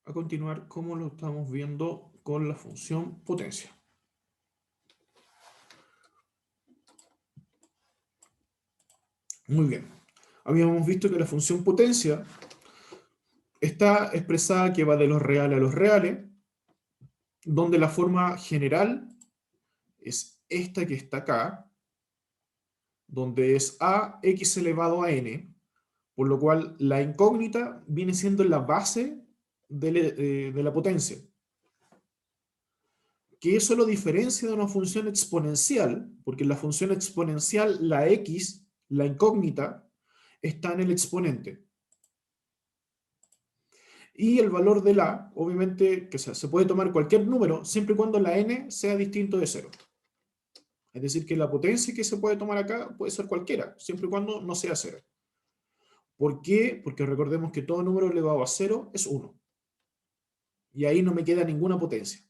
a continuar como lo estamos viendo con la función potencia. Muy bien. Habíamos visto que la función potencia está expresada que va de los reales a los reales, donde la forma general es esta que está acá, donde es ax elevado a n, por lo cual la incógnita viene siendo la base de la potencia. Que eso lo diferencia de una función exponencial, porque en la función exponencial la x, la incógnita, está en el exponente. Y el valor de la, obviamente, que se puede tomar cualquier número, siempre y cuando la n sea distinto de 0. Es decir, que la potencia que se puede tomar acá puede ser cualquiera, siempre y cuando no sea 0. ¿Por qué? Porque recordemos que todo número elevado a 0 es 1. Y ahí no me queda ninguna potencia.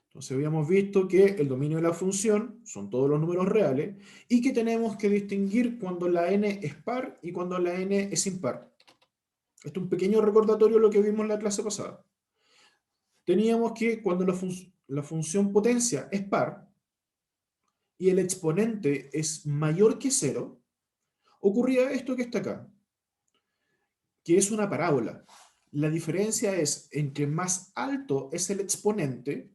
Entonces habíamos visto que el dominio de la función son todos los números reales y que tenemos que distinguir cuando la n es par y cuando la n es impar. Esto es un pequeño recordatorio de lo que vimos en la clase pasada. Teníamos que cuando la función potencia es par y el exponente es mayor que 0, ocurría esto que está acá, que es una parábola. La diferencia es entre más alto es el exponente,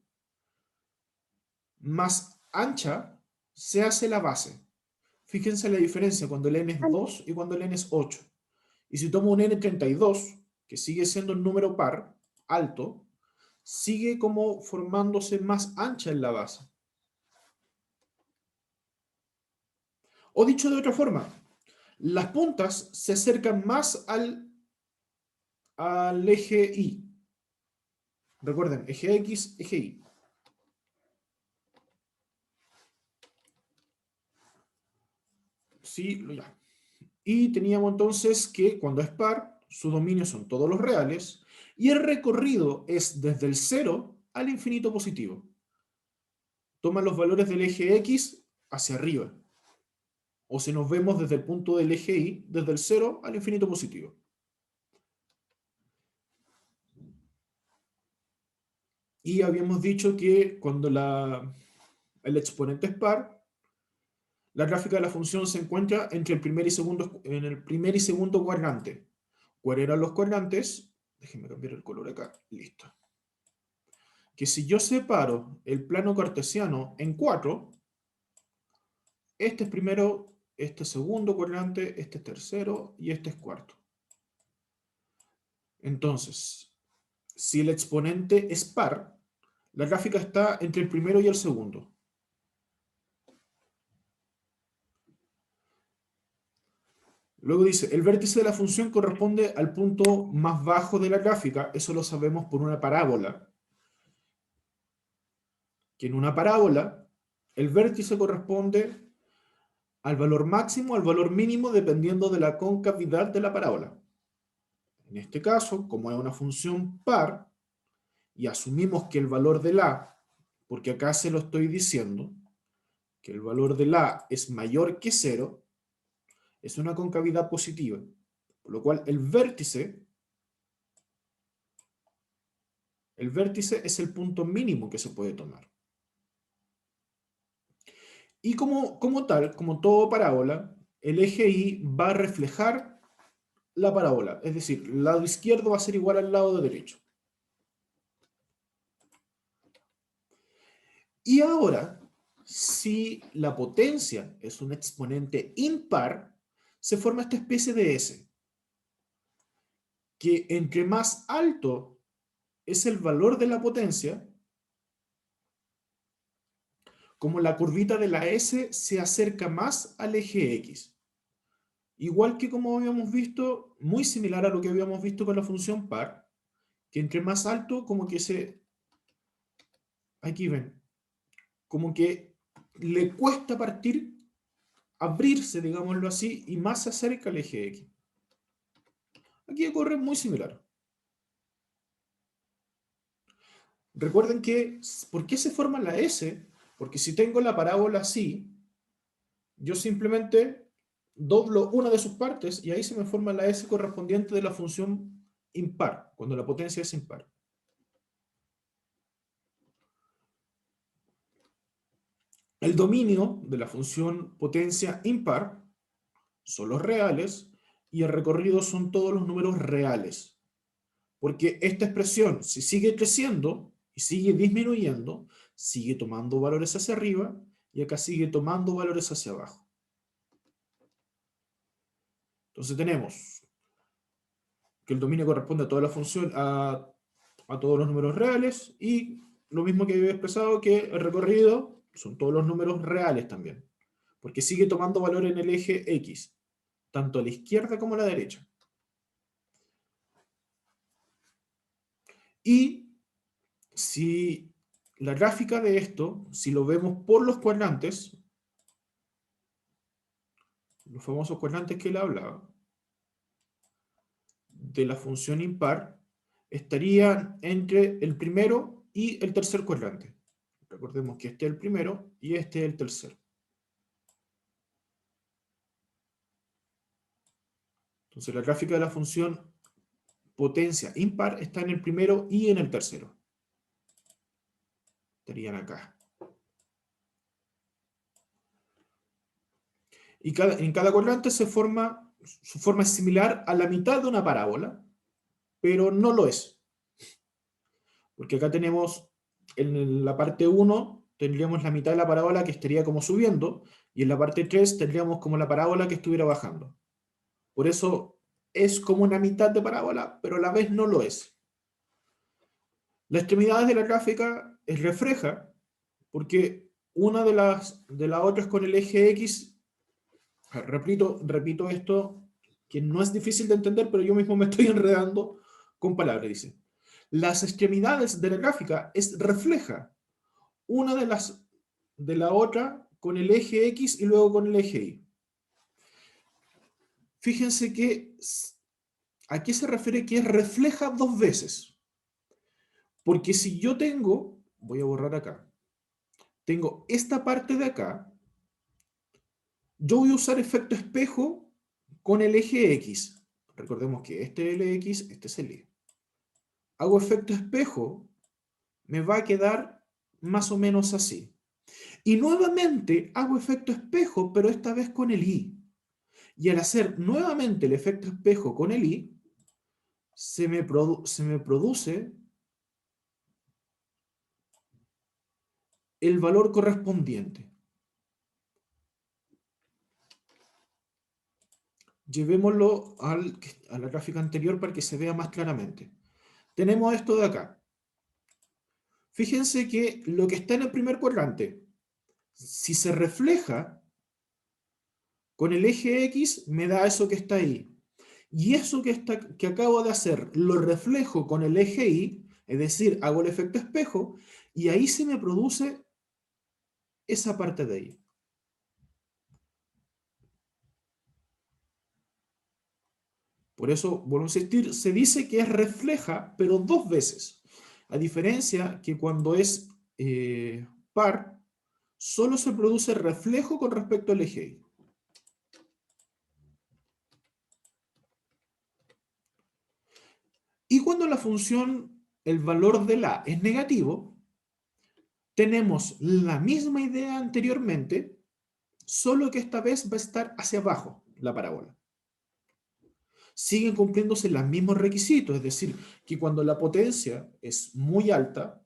más ancha se hace la base. Fíjense la diferencia cuando el n es 2 y cuando el n es 8. Y si tomo un n32, que sigue siendo un número par, alto, sigue como formándose más ancha en la base. O dicho de otra forma, las puntas se acercan más al eje Y. Recuerden, eje X, eje Y. Sí, ya. Y teníamos entonces que cuando es par, su dominio son todos los reales, y el recorrido es desde el 0 al infinito positivo. Toma los valores del eje X hacia arriba. O si nos vemos desde el punto del eje Y, desde el 0 al infinito positivo. Y habíamos dicho que cuando el exponente es par, la gráfica de la función se encuentra entre en el primer y segundo cuadrante. ¿Cuáles eran los cuadrantes? Déjenme cambiar el color acá. Listo. Que si yo separo el plano cartesiano en 4, este es primero, este es segundo cuadrante, este es tercero y este es cuarto. Entonces, si el exponente es par, la gráfica está entre el primero y el segundo. Luego dice, el vértice de la función corresponde al punto más bajo de la gráfica. Eso lo sabemos por una parábola. Que en una parábola, el vértice corresponde al valor máximo o al valor mínimo dependiendo de la concavidad de la parábola. En este caso, como es una función par, y asumimos que el valor de la, porque acá se lo estoy diciendo, que el valor de la es mayor que 0, es una concavidad positiva. Por lo cual el vértice es el punto mínimo que se puede tomar. Y como tal, como todo parábola, el eje Y va a reflejar la parábola. Es decir, el lado izquierdo va a ser igual al lado derecho. Y ahora, si la potencia es un exponente impar, se forma esta especie de S, que entre más alto es el valor de la potencia, como la curvita de la S se acerca más al eje X. Igual que como habíamos visto, muy similar a lo que habíamos visto con la función par, que entre más alto como que aquí ven, como que le cuesta partir, abrirse, digámoslo así, y más se acerca al eje X. Aquí ocurre muy similar. Recuerden que, ¿por qué se forma la S? Porque si tengo la parábola así, yo simplemente doblo una de sus partes y ahí se me forma la S correspondiente de la función impar, cuando la potencia es impar. El dominio de la función potencia impar son los reales y el recorrido son todos los números reales. Porque esta expresión, si sigue creciendo y sigue disminuyendo, sigue tomando valores hacia arriba y acá sigue tomando valores hacia abajo. Entonces tenemos que el dominio corresponde a toda la función, a todos los números reales, y lo mismo que había expresado, que el recorrido son todos los números reales también, porque sigue tomando valor en el eje X, tanto a la izquierda como a la derecha. Y si la gráfica de esto, si lo vemos por los cuadrantes, los famosos cuadrantes que él hablaba, de la función impar, estarían entre el primero y el tercer cuadrante. Recordemos que este es el primero y este es el tercero. Entonces la gráfica de la función potencia impar está en el primero y en el tercero. Estarían acá. Y en cada cuadrante su forma es similar a la mitad de una parábola, pero no lo es. Porque acá tenemos, en la parte 1, tendríamos la mitad de la parábola que estaría como subiendo, y en la parte 3 tendríamos como la parábola que estuviera bajando. Por eso es como una mitad de parábola, pero a la vez no lo es. La extremidad de la gráfica es refleja, porque una de las otras con el eje X, repito esto, que no es difícil de entender, pero yo mismo me estoy enredando con palabras, dice. Las extremidades de la gráfica es refleja una de la otra con el eje X y luego con el eje Y. Fíjense que ¿a qué se refiere que refleja dos veces? Porque si yo tengo, voy a borrar acá, tengo esta parte de acá, yo voy a usar efecto espejo con el eje X. Recordemos que este es el X, este es el Y. Hago efecto espejo, me va a quedar más o menos así. Y nuevamente hago efecto espejo, pero esta vez con el Y. Y al hacer nuevamente el efecto espejo con el I, se me produce el valor correspondiente. Llevémoslo a la gráfica anterior para que se vea más claramente. Tenemos esto de acá. Fíjense que lo que está en el primer cuadrante, si se refleja con el eje X, me da eso que está ahí. Y eso que acabo de hacer, lo reflejo con el eje Y, es decir, hago el efecto espejo, y ahí se me produce esa parte de ahí. Por eso, vuelvo a insistir, se dice que es refleja, pero dos veces. A diferencia que cuando es par, solo se produce reflejo con respecto al eje Y. Y cuando la función, el valor de la es negativo, tenemos la misma idea anteriormente, solo que esta vez va a estar hacia abajo la parábola. Siguen cumpliéndose los mismos requisitos, es decir, que cuando la potencia es muy alta,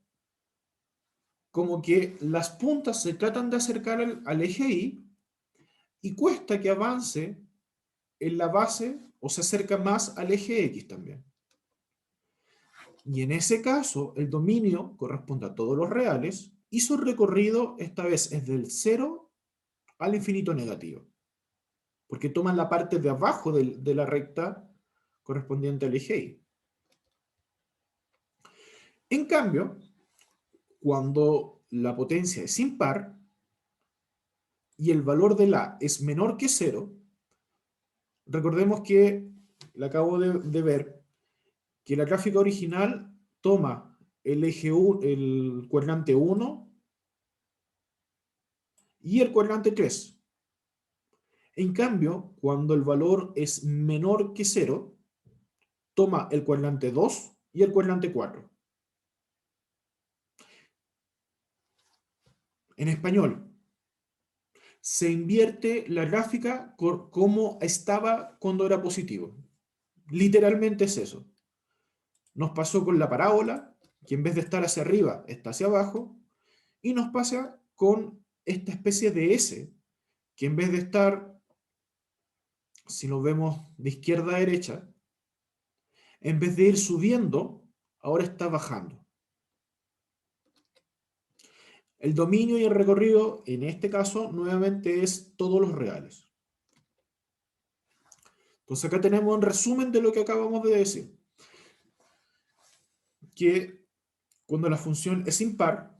como que las puntas se tratan de acercar al eje y cuesta que avance en la base o se acerca más al eje X también. Y en ese caso, el dominio corresponde a todos los reales y su recorrido esta vez es del 0 al infinito negativo, porque toman la parte de abajo de la recta correspondiente al eje Y. En cambio, cuando la potencia es impar y el valor de la es menor que 0, recordemos que le acabo de ver que la gráfica original toma el eje el cuadrante 1 y el cuadrante 3. En cambio, cuando el valor es menor que 0, toma el cuadrante 2 y el cuadrante 4. En español, se invierte la gráfica como estaba cuando era positivo. Literalmente es eso. Nos pasó con la parábola, que en vez de estar hacia arriba, está hacia abajo, y nos pasa con esta especie de S, que en vez de estar, si lo vemos de izquierda a derecha, en vez de ir subiendo, ahora está bajando. El dominio y el recorrido, en este caso, nuevamente es todos los reales. Entonces acá tenemos un resumen de lo que acabamos de decir. Que cuando la función es impar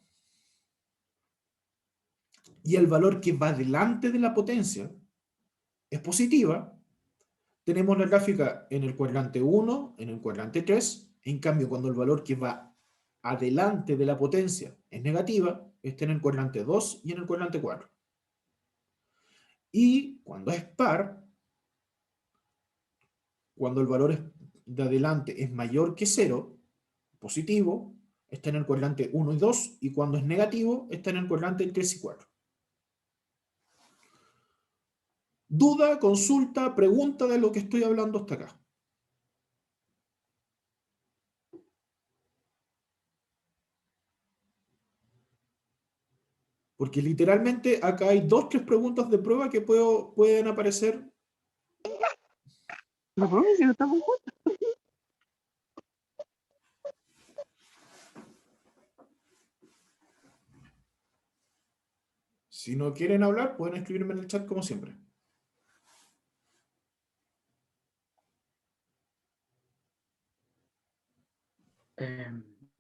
y el valor que va delante de la potencia es positiva, tenemos la gráfica en el cuadrante 1, en el cuadrante 3. En cambio, cuando el valor que va adelante de la potencia es negativa, está en el cuadrante 2 y en el cuadrante 4. Y cuando es par, cuando el valor de adelante es mayor que 0, positivo, está en el cuadrante 1 y 2, y cuando es negativo, está en el cuadrante 3 y 4. Duda, consulta, pregunta de lo que estoy hablando hasta acá. Porque literalmente acá hay 2, 3 preguntas de prueba que pueden aparecer. No, profe, si no estamos juntos. Si no quieren hablar, pueden escribirme en el chat como siempre.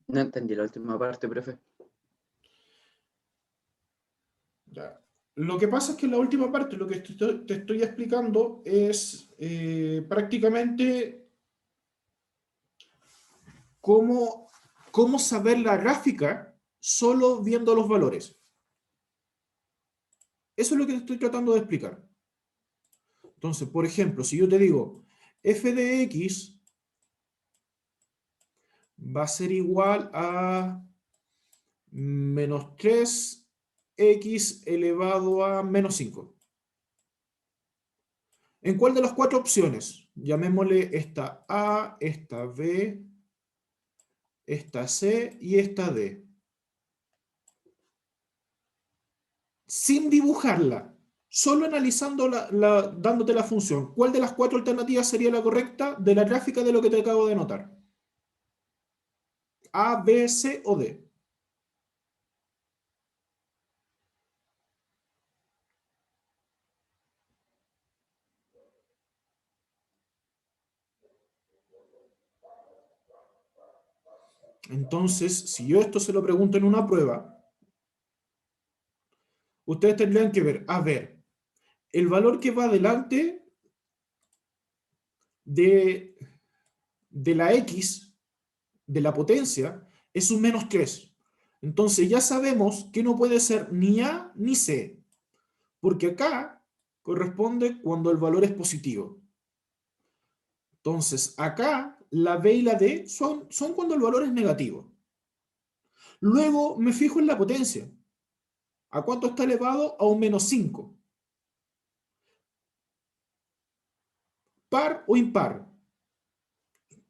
No entendí la última parte, profe. Ya. Lo que pasa es que en la última parte lo que te estoy explicando es prácticamente cómo saber la gráfica solo viendo los valores. Eso es lo que te estoy tratando de explicar. Entonces, por ejemplo, si yo te digo f de x va a ser igual a menos 3x elevado a menos 5. ¿En cuál de las 4 opciones? Llamémosle esta A, esta B, esta C y esta D. Sin dibujarla, solo analizando dándote la función. ¿Cuál de las 4 alternativas sería la correcta de la gráfica de lo que te acabo de anotar? A, B, C o D. Entonces, si yo esto se lo pregunto en una prueba, ustedes tendrían que ver, a ver, el valor que va delante de, de la X, de la potencia, es un menos 3. Entonces ya sabemos que no puede ser ni A ni C, porque acá corresponde cuando el valor es positivo. Entonces acá la B y la D son cuando el valor es negativo. Luego me fijo en la potencia. ¿A cuánto está elevado? A un menos 5. ¿Par o impar?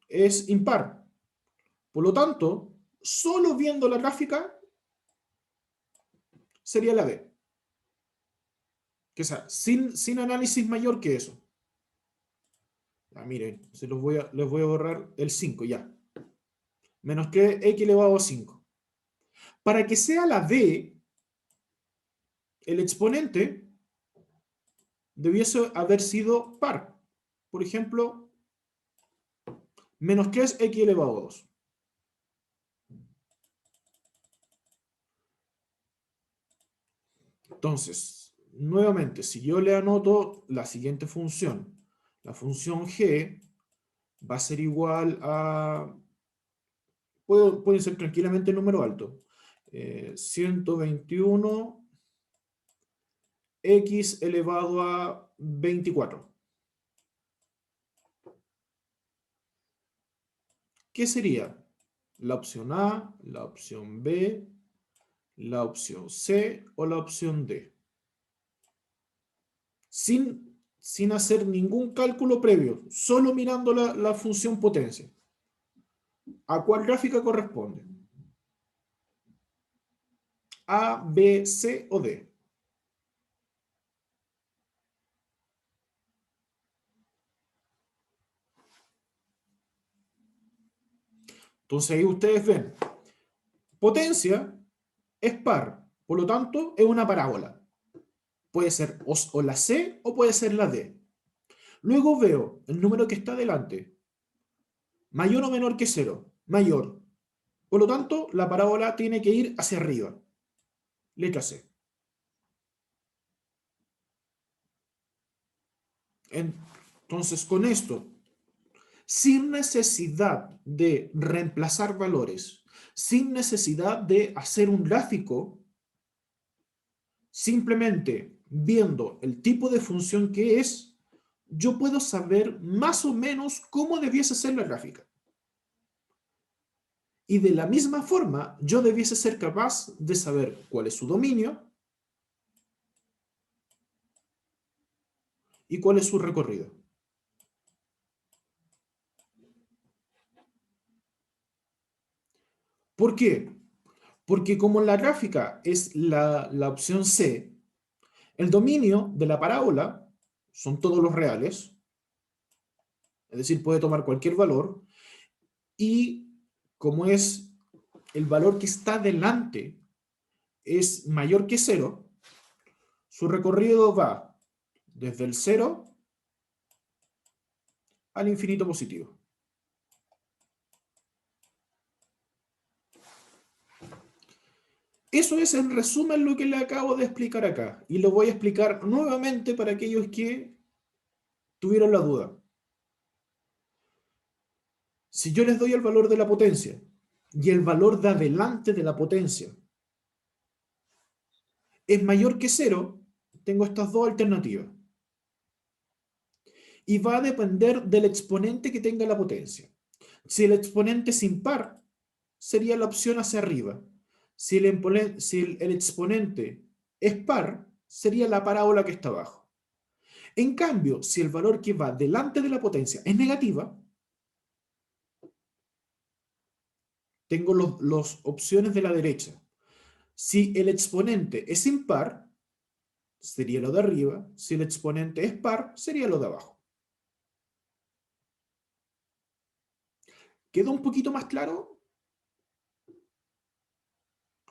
Es impar. Por lo tanto, solo viendo la gráfica sería la B. Que sea, sin análisis mayor que eso. Ya, miren, les voy a borrar el 5 ya. Menos que x elevado a 5. Para que sea la D, el exponente debiese haber sido par. Por ejemplo, menos 3x elevado a 2. Entonces, nuevamente, si yo le anoto la siguiente función, la función g va a ser igual a... Puede ser tranquilamente el número alto. 121 x elevado a 24. ¿qué sería? La opción A, la opción B, la opción C o la opción D. Sin hacer ningún cálculo previo, solo mirando la función potencia. ¿A cuál gráfica corresponde? ¿A, B, C o D? Entonces ahí ustedes ven, potencia es par, por lo tanto es una parábola. Puede ser o la C o puede ser la D. Luego veo el número que está delante, mayor o menor que 0, mayor. Por lo tanto, la parábola tiene que ir hacia arriba. Letra C. Entonces, con esto, sin necesidad de reemplazar valores, sin necesidad de hacer un gráfico, simplemente viendo el tipo de función que es, yo puedo saber más o menos cómo debiese ser la gráfica. Y de la misma forma, yo debiese ser capaz de saber cuál es su dominio y cuál es su recorrido. ¿Por qué? Porque como la gráfica es la opción C, el dominio de la parábola son todos los reales, es decir, puede tomar cualquier valor, y como es el valor que está delante es mayor que 0, su recorrido va desde el 0 al infinito positivo. Eso es en resumen lo que le acabo de explicar acá. Y lo voy a explicar nuevamente para aquellos que tuvieron la duda. Si yo les doy el valor de la potencia y el valor de adelante de la potencia es mayor que 0, tengo estas dos alternativas. Y va a depender del exponente que tenga la potencia. Si el exponente es impar, sería la opción hacia arriba. Si el exponente es par, sería la parábola que está abajo. En cambio, si el valor que va delante de la potencia es negativa, tengo las opciones de la derecha. Si el exponente es impar, sería lo de arriba. Si el exponente es par, sería lo de abajo. ¿Quedó un poquito más claro?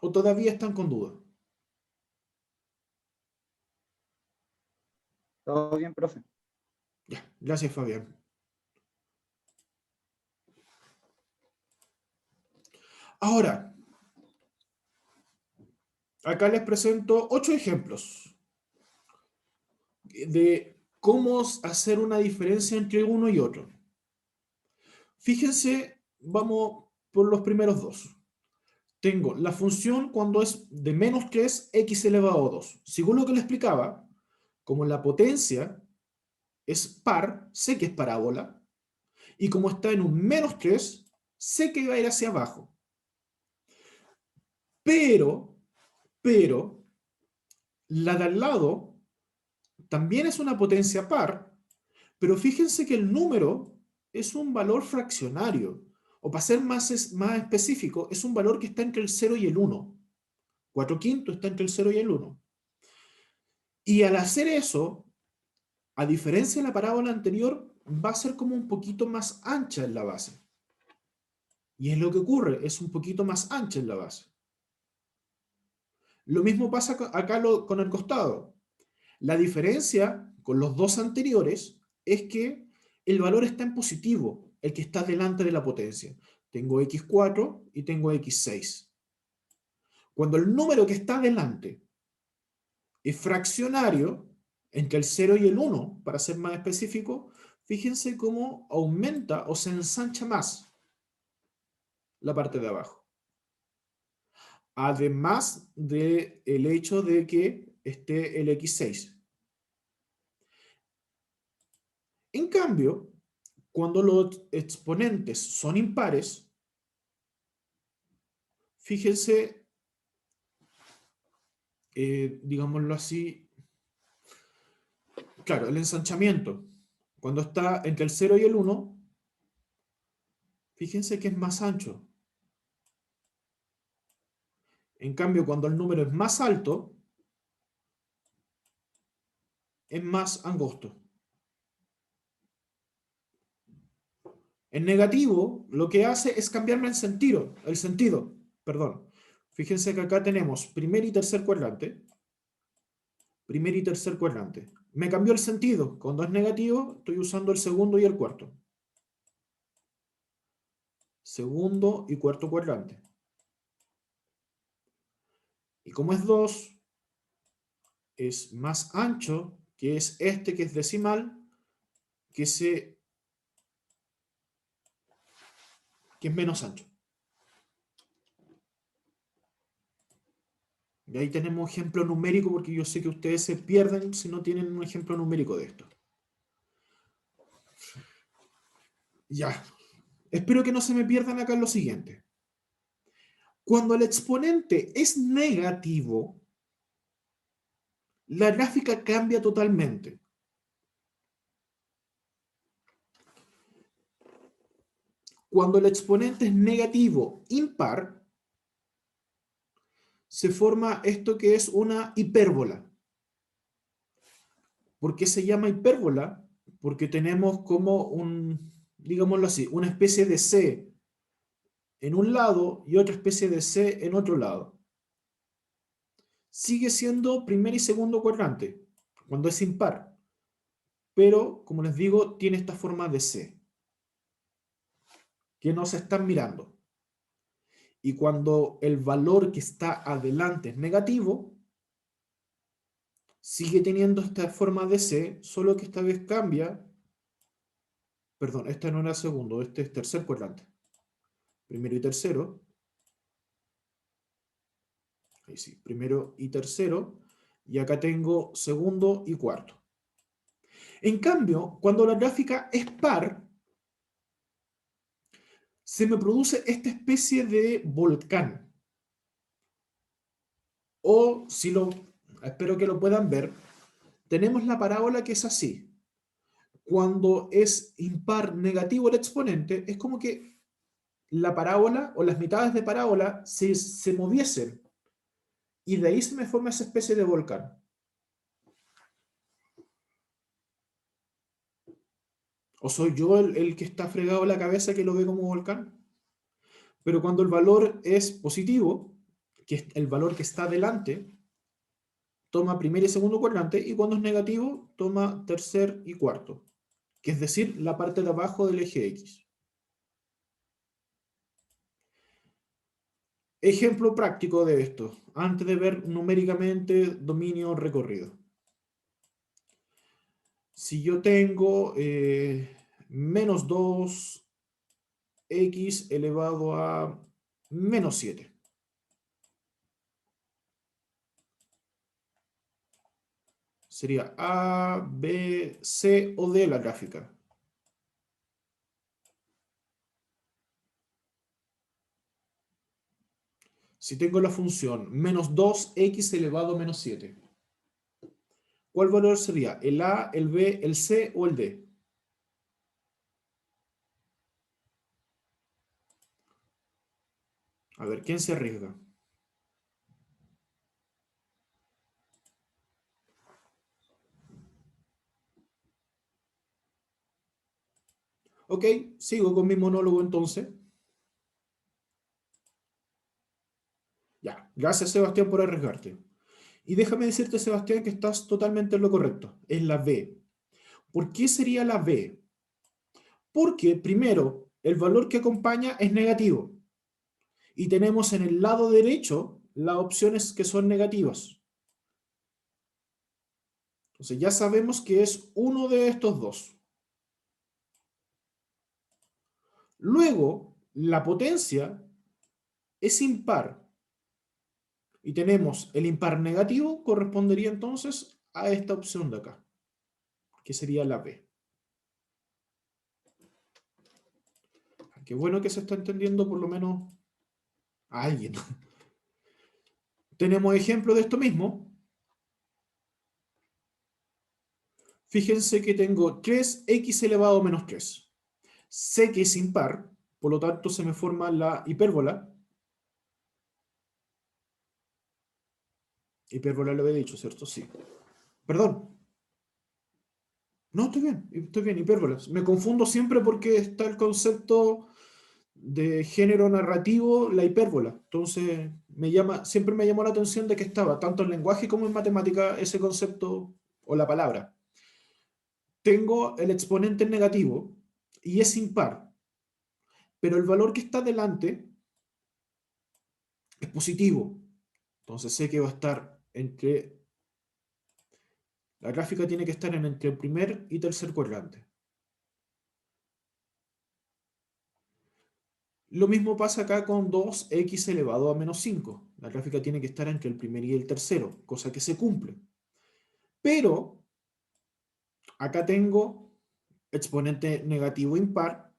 ¿O todavía están con duda? Todo bien, profe. Ya, gracias, Fabián. Ahora, acá les presento 8 ejemplos de cómo hacer una diferencia entre uno y otro. Fíjense, vamos por los primeros dos. Tengo la función cuando es de menos 3, x elevado a 2. Según lo que le explicaba, como la potencia es par, sé que es parábola, y como está en un menos 3, sé que va a ir hacia abajo. Pero, la de al lado también es una potencia par, pero fíjense que el número es un valor fraccionario, o para ser más específico, es un valor que está entre el 0 y el 1. 4/5 está entre el 0 y el 1. Y al hacer eso, a diferencia de la parábola anterior, va a ser como un poquito más ancha en la base. Y es lo que ocurre, es un poquito más ancha en la base. Lo mismo pasa acá con el costado. La diferencia con los dos anteriores es que el valor está en positivo, el que está delante de la potencia. Tengo x4 y tengo x6. Cuando el número que está delante es fraccionario, entre el 0 y el 1, para ser más específico, fíjense cómo aumenta o se ensancha más la parte de abajo. Además del hecho de que esté el x6. En cambio, Cuando los exponentes son impares, fíjense, digámoslo así, claro, el ensanchamiento, cuando está entre el 0 y el 1, fíjense que es más ancho. En cambio, cuando el número es más alto, es más angosto. En negativo, lo que hace es cambiarme el sentido, perdón. Fíjense que acá tenemos primer y tercer cuadrante. Primer y tercer cuadrante. Me cambió el sentido. Cuando es negativo, estoy usando el segundo y el cuarto. Segundo y cuarto cuadrante. Y como es 2, es más ancho, que es este que es decimal, que es menos ancho. Y ahí tenemos ejemplo numérico, porque yo sé que ustedes se pierden si no tienen un ejemplo numérico de esto. Ya. Espero que no se me pierdan acá en lo siguiente. Cuando el exponente es negativo, la gráfica cambia totalmente. Cuando el exponente es negativo impar, se forma esto que es una hipérbola. ¿Por qué se llama hipérbola? Porque tenemos como digámoslo así, una especie de C en un lado y otra especie de C en otro lado. Sigue siendo primer y segundo cuadrante, cuando es impar. Pero, como les digo, tiene esta forma de C, que no se están mirando. Y cuando el valor que está adelante es negativo, sigue teniendo esta forma de C, solo que esta vez cambia. Perdón, este no era segundo, este es tercer cuadrante. Primero y tercero. Ahí sí, primero y tercero. Y acá tengo segundo y cuarto. En cambio, cuando la gráfica es par, se me produce esta especie de volcán. O, espero que lo puedan ver, tenemos la parábola que es así. Cuando es impar negativo el exponente, es como que la parábola o las mitades de parábola se moviesen. Y de ahí se me forma esa especie de volcán. ¿O soy yo el que está fregado la cabeza que lo ve como volcán? Pero cuando el valor es positivo, que es el valor que está delante, toma primer y segundo cuadrante, y cuando es negativo, toma tercer y cuarto, que es decir, la parte de abajo del eje X. Ejemplo práctico de esto, antes de ver numéricamente dominio recorrido. Si yo tengo menos 2x elevado a menos 7. Sería A, B, C o D la gráfica. Si tengo la función menos 2x elevado a menos 7, ¿cuál valor sería? ¿El A, el B, el C o el D? A ver, ¿quién se arriesga? Ok, sigo con mi monólogo entonces. Ya, gracias Sebastián por arriesgarte. Y déjame decirte, Sebastián, que estás totalmente en lo correcto. Es la B. ¿Por qué sería la B? Porque, primero, el valor que acompaña es negativo. Y tenemos en el lado derecho las opciones que son negativas. Entonces ya sabemos que es uno de estos dos. Luego, la potencia es impar. Y tenemos el impar negativo, correspondería entonces a esta opción de acá, que sería la B. Qué bueno que se está entendiendo por lo menos a alguien. Tenemos ejemplo de esto mismo. Fíjense que tengo 3x elevado a menos 3. Sé que es impar, por lo tanto se me forma la hipérbola. Hipérbola lo había dicho, ¿cierto? Sí. Perdón. No, estoy bien, hipérbolas. Me confundo siempre porque está el concepto de género narrativo, la hipérbola. Entonces, siempre me llamó la atención de que estaba, tanto en lenguaje como en matemática, ese concepto o la palabra. Tengo el exponente negativo y es impar, pero el valor que está delante es positivo. Entonces sé que va a estar entre... La gráfica tiene que estar entre el primer y tercer cuadrante. Lo mismo pasa acá con 2x elevado a menos 5. La gráfica tiene que estar entre el primer y el tercero, cosa que se cumple. Pero acá tengo exponente negativo impar,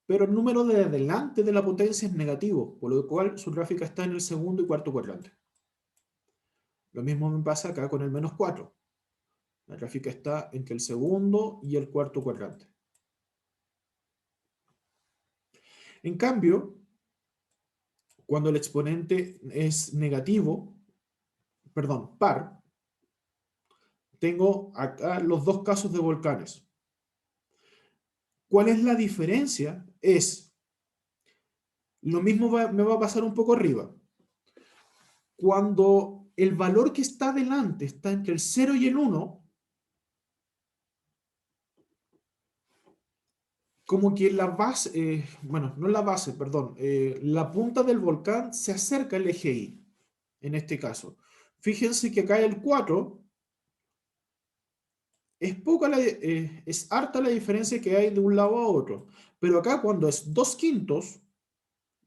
pero el número de adelante de la potencia es negativo, por lo cual su gráfica está en el segundo y cuarto cuadrante. Lo mismo me pasa acá con el menos 4. La gráfica está entre el segundo y el cuarto cuadrante. En cambio, cuando el exponente es negativo, perdón, par, tengo acá los dos casos de volcanes. ¿Cuál es la diferencia? Lo mismo me va a pasar un poco arriba. Cuando el valor que está delante está entre el 0 y el 1, como que la base, bueno, no la base, perdón, la punta del volcán se acerca al eje Y, en este caso. Fíjense que acá el 4 es harta la diferencia que hay de un lado a otro, pero acá cuando es 2/5,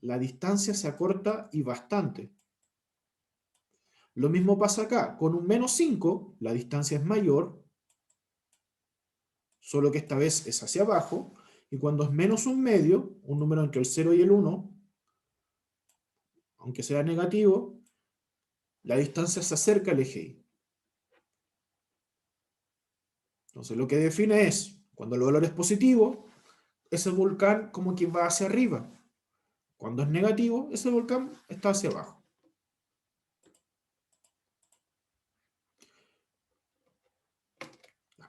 la distancia se acorta y bastante. Lo mismo pasa acá, con un menos 5, la distancia es mayor, solo que esta vez es hacia abajo, y cuando es menos un medio, un número entre el 0 y el 1, aunque sea negativo, la distancia se acerca al eje Y. Entonces lo que define es, cuando el valor es positivo, ese volcán como que va hacia arriba. Cuando es negativo, ese volcán está hacia abajo.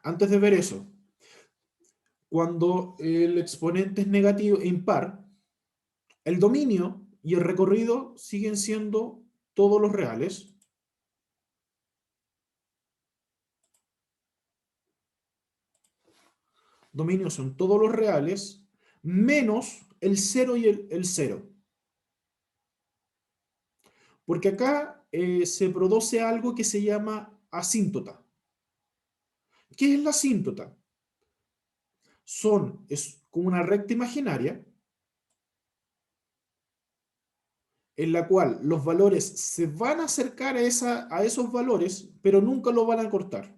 Antes de ver eso, cuando el exponente es negativo e impar, el dominio y el recorrido siguen siendo todos los reales. Dominio son todos los reales, menos el 0 y el 0. Porque acá se produce algo que se llama asíntota. ¿Qué es la asíntota? Es como una recta imaginaria en la cual los valores se van a acercar a esos valores, pero nunca lo van a cortar.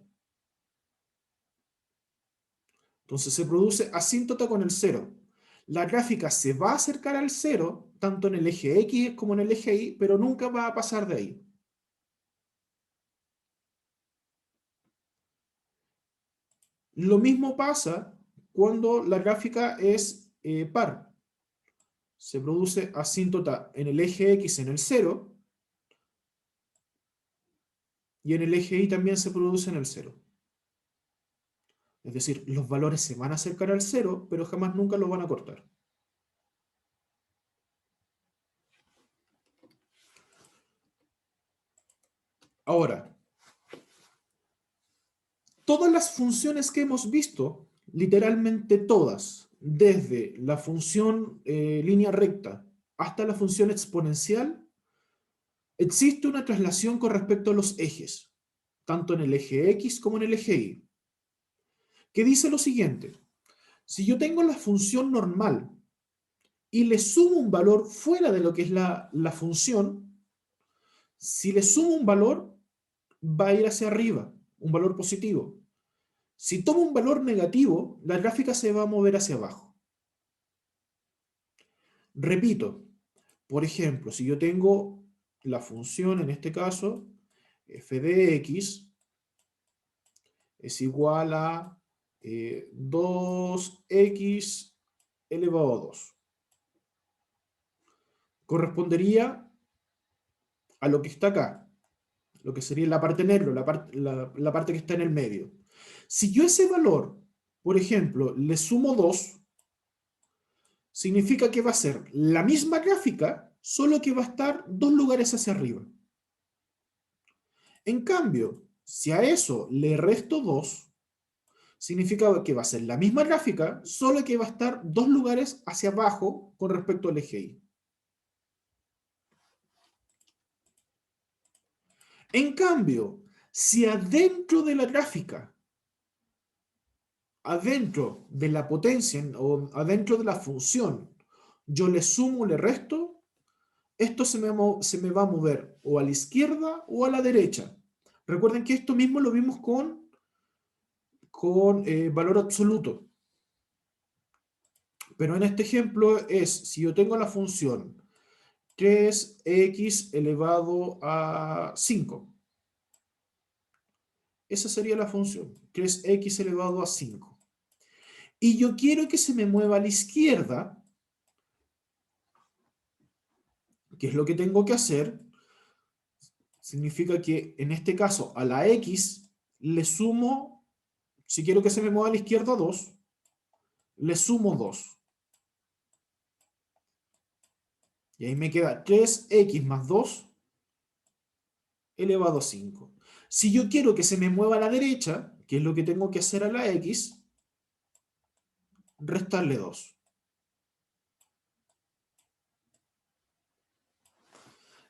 Entonces se produce asíntota con el 0. La gráfica se va a acercar al 0, tanto en el eje X como en el eje Y, pero nunca va a pasar de ahí. Lo mismo pasa cuando la gráfica es par. Se produce asíntota en el eje X en el 0, y en el eje Y también se produce en el 0. Es decir, los valores se van a acercar al 0, pero jamás nunca lo van a cortar. Ahora, todas las funciones que hemos visto, literalmente todas, desde la función línea recta hasta la función exponencial, existe una traslación con respecto a los ejes, tanto en el eje X como en el eje Y, que dice lo siguiente: si yo tengo la función normal y le sumo un valor fuera de lo que es la función, si le sumo un valor, va a ir hacia arriba, un valor positivo. Si tomo un valor negativo, la gráfica se va a mover hacia abajo. Repito, por ejemplo, si yo tengo la función, en este caso, f de x es igual a 2x elevado a 2. Correspondería a lo que está acá, lo que sería la parte negra, la parte que está en el medio. Si yo ese valor, por ejemplo, le sumo 2, significa que va a ser la misma gráfica, solo que va a estar 2 lugares hacia arriba. En cambio, si a eso le resto 2, significa que va a ser la misma gráfica, solo que va a estar 2 lugares hacia abajo con respecto al eje Y. En cambio, si adentro de la gráfica, adentro de la potencia o adentro de la función, yo le sumo, le resto, esto se me va a mover o a la izquierda o a la derecha. Recuerden que esto mismo lo vimos con valor absoluto. Pero en este ejemplo es, si yo tengo la función 3x elevado a 5, esa sería la función, 3x elevado a 5. Y yo quiero que se me mueva a la izquierda, ¿qué es lo que tengo que hacer? Significa que en este caso a la x le sumo, si quiero que se me mueva a la izquierda 2, le sumo 2. Y ahí me queda 3x más 2 elevado a 5. Si yo quiero que se me mueva a la derecha, ¿qué es lo que tengo que hacer a la x? Restarle 2.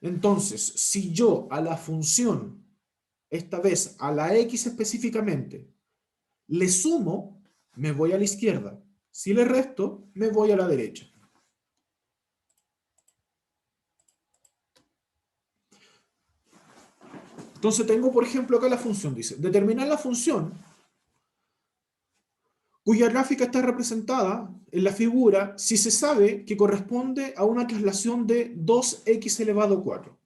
Entonces, si yo a la función, esta vez a la x específicamente, le sumo, me voy a la izquierda. Si le resto, me voy a la derecha. Entonces tengo, por ejemplo, acá la función, dice, determinar la función cuya gráfica está representada en la figura si se sabe que corresponde a una traslación de 2x elevado a 4.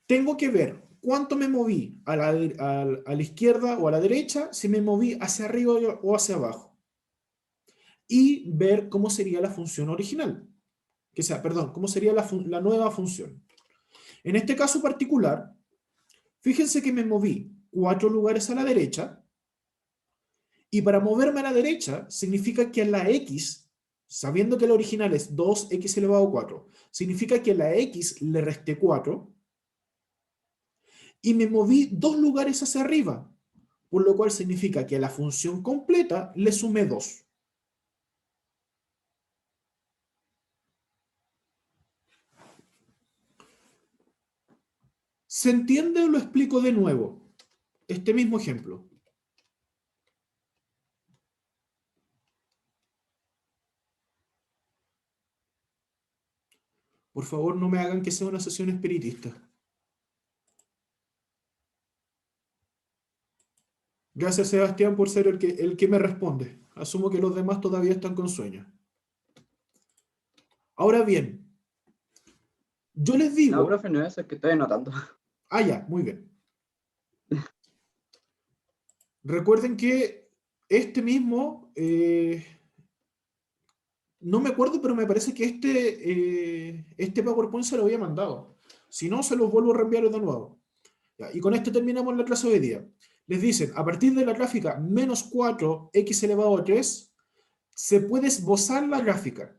Tengo que ver cuánto me moví a la izquierda o a la derecha, si me moví hacia arriba o hacia abajo. Y ver cómo sería la función original. Que sea, perdón, cómo sería la nueva función. En este caso particular, fíjense que me moví 4 lugares a la derecha, y para moverme a la derecha significa que a la x, sabiendo que la original es 2x elevado a 4, significa que a la x le resté 4, y me moví 2 lugares hacia arriba, por lo cual significa que a la función completa le sumé 2. ¿Se entiende o lo explico de nuevo? Este mismo ejemplo. Por favor, no me hagan que sea una sesión espiritista. Gracias, Sebastián, por ser el que me responde. Asumo que los demás todavía están con sueño. Ahora bien, yo les No, digo... profe, no es eso, es que estoy anotando. Ah, ya, muy bien. Recuerden que este mismo, no me acuerdo, pero me parece que este PowerPoint se lo había mandado. Si no, se los vuelvo a reenviar de nuevo. Ya, y con esto terminamos la clase de hoy día. Les dicen, a partir de la gráfica menos 4x elevado a 3, se puede esbozar la gráfica.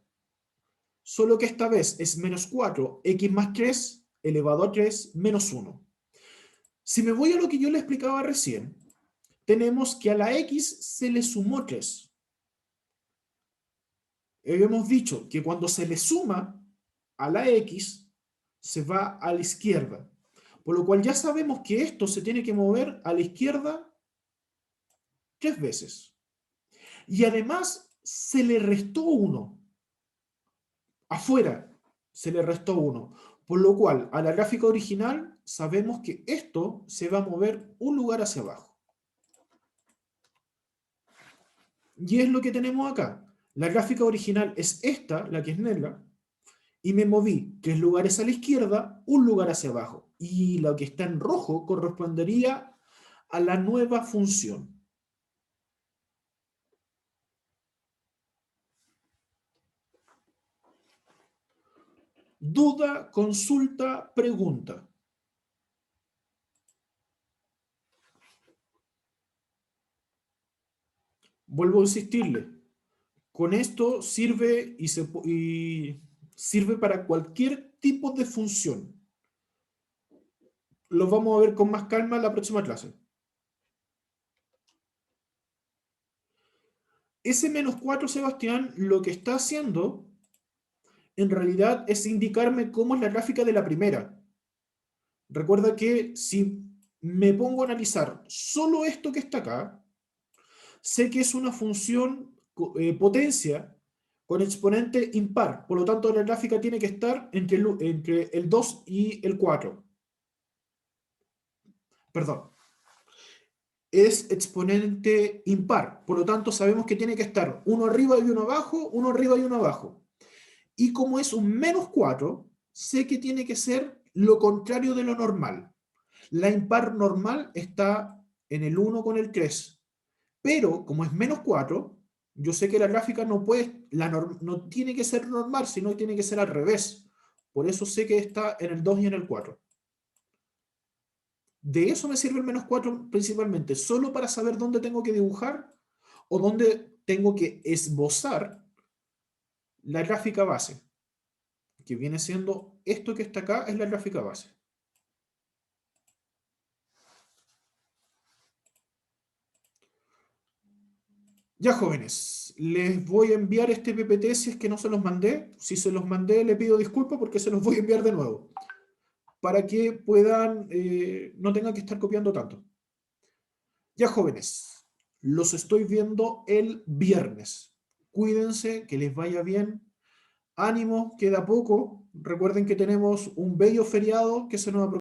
Solo que esta vez es menos 4x más 3 elevado a 3 menos 1. Si me voy a lo que yo le explicaba recién, tenemos que a la x se le sumó 3. Hemos dicho que cuando se le suma a la x, se va a la izquierda. Por lo cual ya sabemos que esto se tiene que mover a la izquierda 3 veces. Y además se le restó 1. Afuera se le restó 1. Por lo cual a la gráfica original sabemos que esto se va a mover un lugar hacia abajo. Y es lo que tenemos acá. La gráfica original es esta, la que es negra, y me moví 3 lugares a la izquierda, un lugar hacia abajo. Y lo que está en rojo correspondería a la nueva función. Duda, consulta, pregunta. Vuelvo a insistirle. Con esto sirve y sirve para cualquier tipo de función. Lo vamos a ver con más calma en la próxima clase. Ese -4, Sebastián, lo que está haciendo en realidad es indicarme cómo es la gráfica de la primera. Recuerda que si me pongo a analizar solo esto que está acá, sé que es una función potencia con exponente impar. Por lo tanto, la gráfica tiene que estar entre el 2 y el 4. Perdón. Es exponente impar. Por lo tanto, sabemos que tiene que estar uno arriba y uno abajo, uno arriba y uno abajo. Y como es un -4, sé que tiene que ser lo contrario de lo normal. La impar normal está en el 1 con el 3. Pero como es -4, yo sé que la gráfica no tiene que ser normal, sino tiene que ser al revés. Por eso sé que está en el 2 y en el 4. De eso me sirve el -4 principalmente, solo para saber dónde tengo que dibujar o dónde tengo que esbozar la gráfica base, que viene siendo esto que está acá, es la gráfica base. Ya, jóvenes, les voy a enviar este PPT si es que no se los mandé. Si se los mandé, le pido disculpas porque se los voy a enviar de nuevo, para que puedan, no tengan que estar copiando tanto. Ya, jóvenes, los estoy viendo el viernes. Cuídense, que les vaya bien. Ánimo, queda poco. Recuerden que tenemos un bello feriado que se nos aproxima.